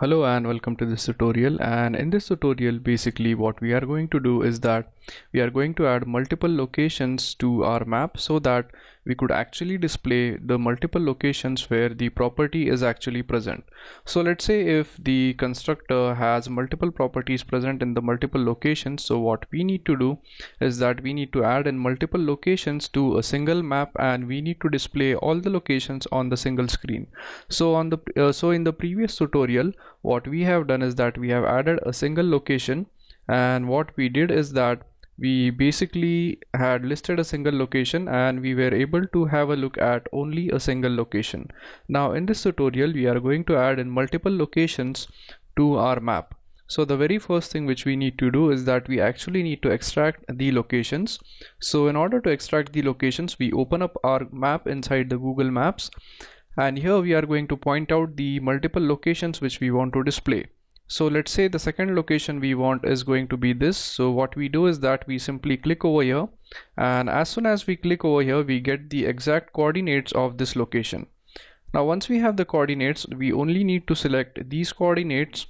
Hello and welcome to this tutorial, and in this tutorial basically what we are going to do is that we are going to add multiple locations to our map so that we could actually display the multiple locations where the property is actually present. So let's say if the constructor has multiple properties present in the multiple locations, so what we need to do is that we need to add in multiple locations to a single map and we need to display all the locations on the single screen. So in the previous tutorial what we have done is that we have added a single location, and what we did is that we basically had listed a single location and we were able to have a look at only a single location. Now in this tutorial we are going to add in multiple locations to our map. So the very first thing which we need to do is that we actually need to extract the locations. So in order to extract the locations, we open up our map inside the Google Maps, and here we are going to point out the multiple locations which we want to display. So let's say the second location we want is going to be this. So what we do is that we simply click over here, and as soon as we click over here we get the exact coordinates of this location. Now once we have the coordinates, we only need to select these coordinates,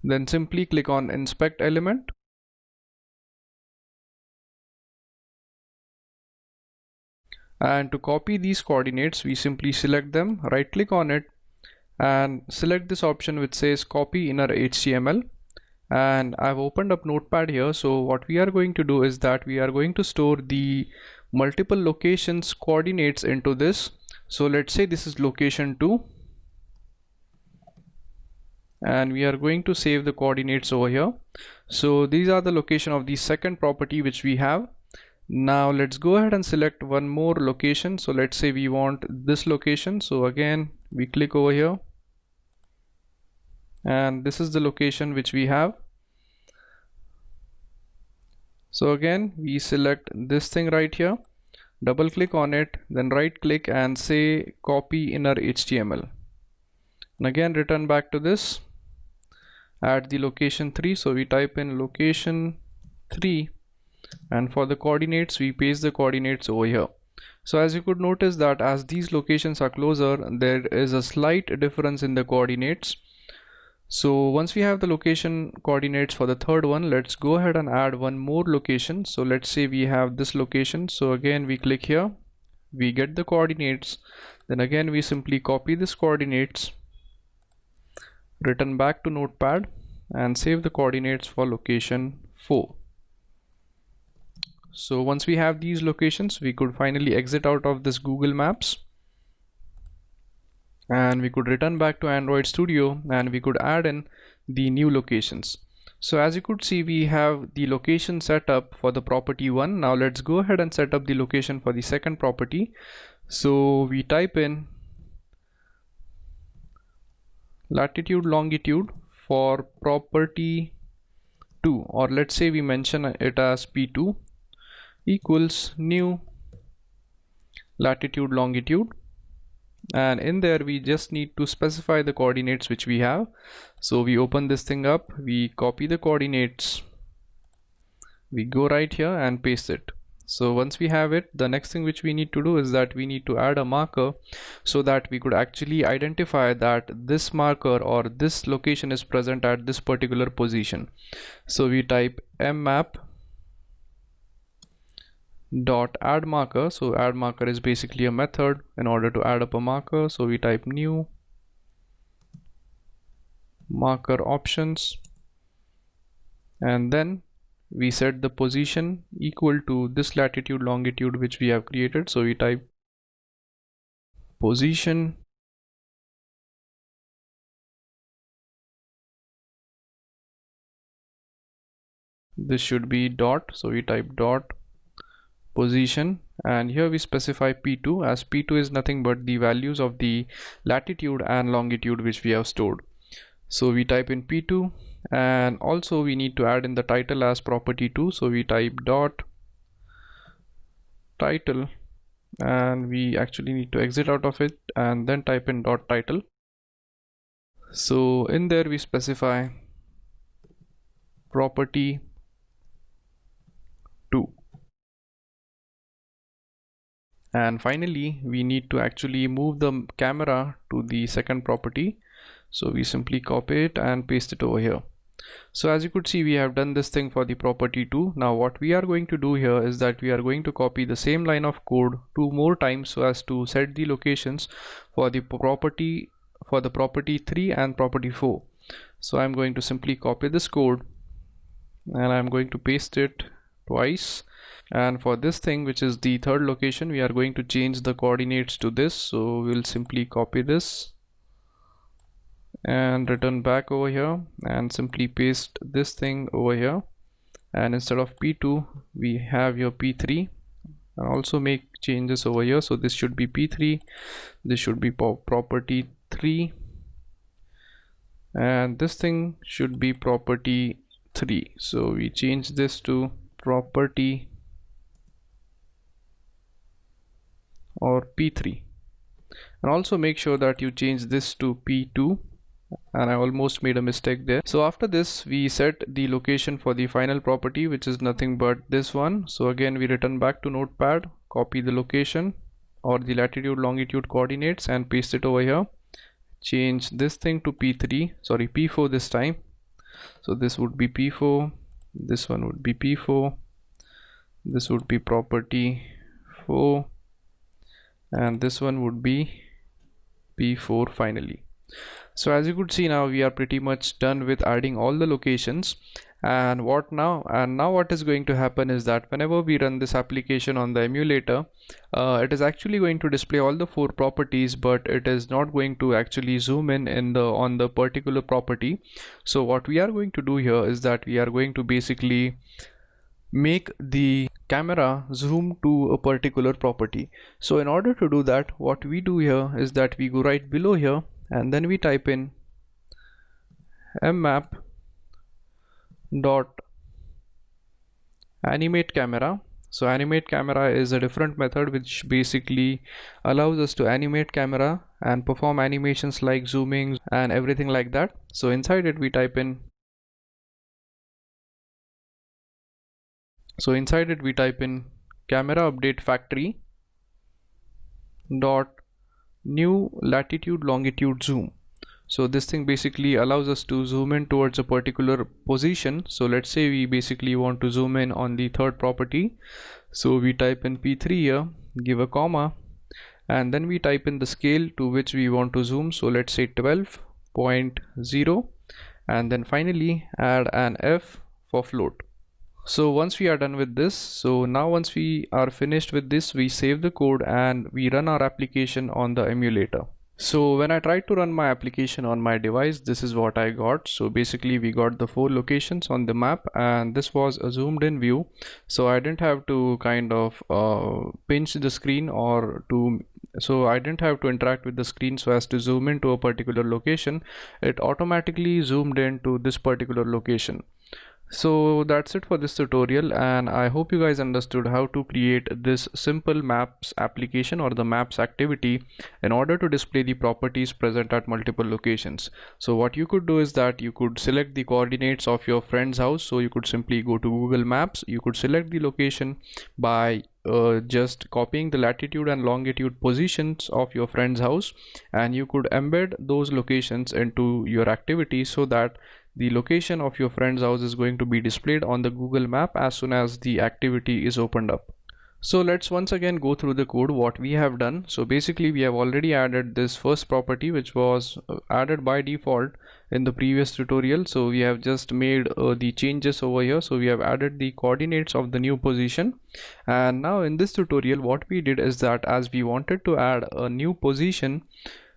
then simply click on inspect element. And to copy these coordinates we simply select them, right click on it and select this option which says copy inner HTML, and I've opened up Notepad here. So what we are going to do is that we are going to store the multiple locations coordinates into this. So let's say this is location 2 and we are going to save the coordinates over here. So these are the location of the second property which we have. Now let's go ahead and select one more location. So let's say we want this location, so again we click over here and this is the location which we have. So again we select this thing right here, double click on it, then right click and say copy inner HTML, and again return back to this, add the location 3. So we type in location 3 and for the coordinates we paste the coordinates over here. So as you could notice that as these locations are closer, there is a slight difference in the coordinates. So once we have the location coordinates for the third one, let's go ahead and add one more location. So let's say we have this location, so again we click here, we get the coordinates, then again we simply copy this coordinates, return back to Notepad and save the coordinates for location 4. So once we have these locations, we could finally exit out of this Google Maps and we could return back to Android Studio and we could add in the new locations. So as you could see, we have the location set up for the property 1. Now let's go ahead and set up the location for the second property. So we type in latitude longitude for property 2, or let's say we mention it as P2 equals new latitude longitude, and in there we just need to specify the coordinates which we have. So we open this thing up, we copy the coordinates, we go right here and paste it. So once we have it, the next thing which we need to do is that we need to add a marker so that we could actually identify that this marker or this location is present at this particular position. So we type mmap dot add marker. So add marker is basically a method in order to add up a marker. So we type new marker options and then we set the position equal to this latitude longitude which we have created. So we type position this should be dot, so we type dot position, and here we specify P2 as P2 is nothing but the values of the latitude and longitude which we have stored. So we type in P2, and also we need to add in the title as property 2. So we type dot title and we actually need to exit out of it and then type in dot title. So in there we specify property 2. And finally we need to actually move the camera to the second property. So we simply copy it and paste it over here. So as you could see, we have done this thing for the property 2. Now what we are going to do here is that we are going to copy the same line of code 2 more times so as to set the locations for the property 3 and property 4. So I'm going to simply copy this code and I'm going to paste it twice. And for this thing, which is the third location, we are going to change the coordinates to this. So we'll simply copy this and return back over here and simply paste this thing over here, and instead of p2 we have your p3, and also make changes over here. So this should be p3, this should be property 3, and this thing should be property 3. So we change this to property or p3, and also make sure that you change this to p2, and I almost made a mistake there. So after this, we set the location for the final property, which is nothing but this one. So again, we return back to Notepad, copy the location or the latitude longitude coordinates and paste it over here. Change this thing to p4 this time. So this would be p4, this one would be p4, this would be property 4, and this one would be p4 finally. So as you could see, now we are pretty much done with adding all the locations. And now what is going to happen is that whenever we run this application on the emulator, it is actually going to display all the 4 properties, but it is not going to actually zoom in on the particular property. So what we are going to do here is that we are going to basically make the camera zoom to a particular property. So in order to do that, what we do here is that we go right below here and then we type in mmap dot animate camera. So animate camera is a different method which basically allows us to animate camera and perform animations like zooming and everything like that. So inside it we type in camera update factory dot new latitude longitude zoom. So this thing basically allows us to zoom in towards a particular position. So let's say we basically want to zoom in on the third property. So we type in p3 here, give a comma, and then we type in the scale to which we want to zoom. So let's say 12.0, and then finally add an f for float. So once we are done with this, once we are finished with this, we save the code and we run our application on the emulator. So when I tried to run my application on my device, this is what I got. So basically we got the 4 locations on the map, and this was a zoomed in view. So I didn't have to kind of pinch the screen so I didn't have to interact with the screen so as to zoom into a particular location. It automatically zoomed into this particular location. So that's it for this tutorial, and I hope you guys understood how to create this simple maps application or the maps activity in order to display the properties present at multiple locations. So what you could do is that you could select the coordinates of your friend's house. So you could simply go to Google Maps, you could select the location by just copying the latitude and longitude positions of your friend's house, and you could embed those locations into your activity so that the location of your friend's house is going to be displayed on the Google map as soon as the activity is opened up. So let's once again go through the code what we have done. So basically we have already added this first property which was added by default in the previous tutorial. So we have just made the changes over here. So we have added the coordinates of the new position, and now in this tutorial what we did is that as we wanted to add a new position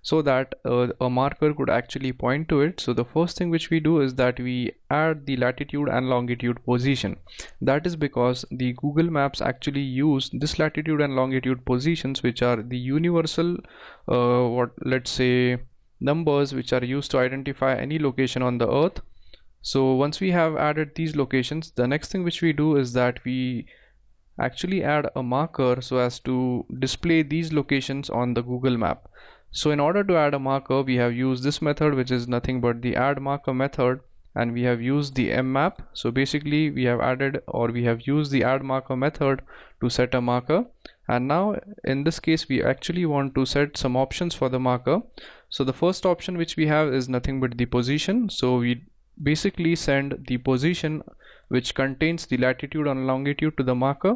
so that a marker could actually point to it, so the first thing which we do is that we add the latitude and longitude position. That is because the Google Maps actually use this latitude and longitude positions, which are the universal let's say numbers which are used to identify any location on the earth. So once we have added these locations, the next thing which we do is that we actually add a marker so as to display these locations on the Google Map. So in order to add a marker, we have used this method, which is nothing but the add marker method, and we have used the mmap. So basically we have used the add marker method to set a marker, and now in this case we actually want to set some options for the marker. So the first option which we have is nothing but the position. So we basically send the position which contains the latitude and longitude to the marker,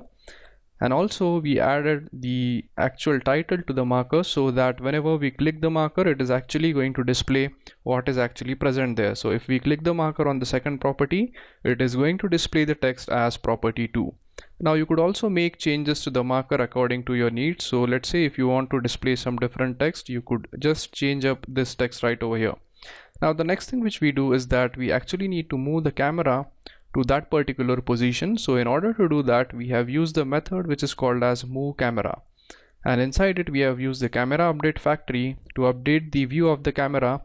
and also we added the actual title to the marker so that whenever we click the marker, it is actually going to display what is actually present there. So if we click the marker on the second property, it is going to display the text as property 2. Now you could also make changes to the marker according to your needs. So let's say if you want to display some different text, you could just change up this text right over here. Now the next thing which we do is that we actually need to move the camera to that particular position. So in order to do that, we have used the method which is called as move camera, and inside it we have used the camera update factory to update the view of the camera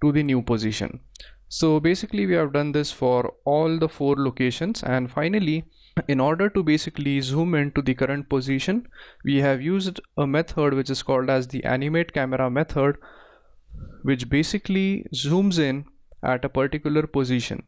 to the new position. So basically we have done this for all the 4 locations, and finally in order to basically zoom into the current position, we have used a method which is called as the animate camera method, which basically zooms in at a particular position.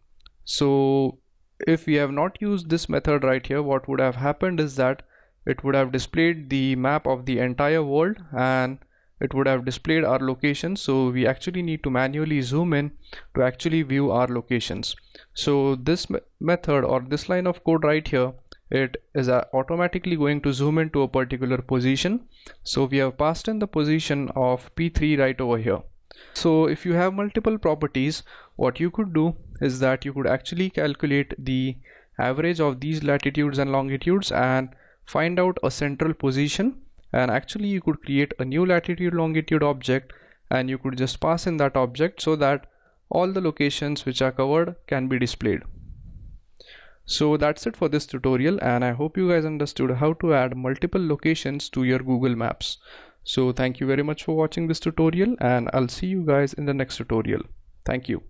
So if we have not used this method right here, what would have happened is that it would have displayed the map of the entire world and it would have displayed our location. So we actually need to manually zoom in to actually view our locations. So this method or this line of code right here, it is automatically going to zoom into a particular position. So we have passed in the position of P3 right over here. So if you have multiple properties, what you could do is that you could actually calculate the average of these latitudes and longitudes and find out a central position, and actually you could create a new latitude longitude object and you could just pass in that object so that all the locations which are covered can be displayed. So that's it for this tutorial, and I hope you guys understood how to add multiple locations to your Google Maps. So thank you very much for watching this tutorial, and I'll see you guys in the next tutorial. Thank you.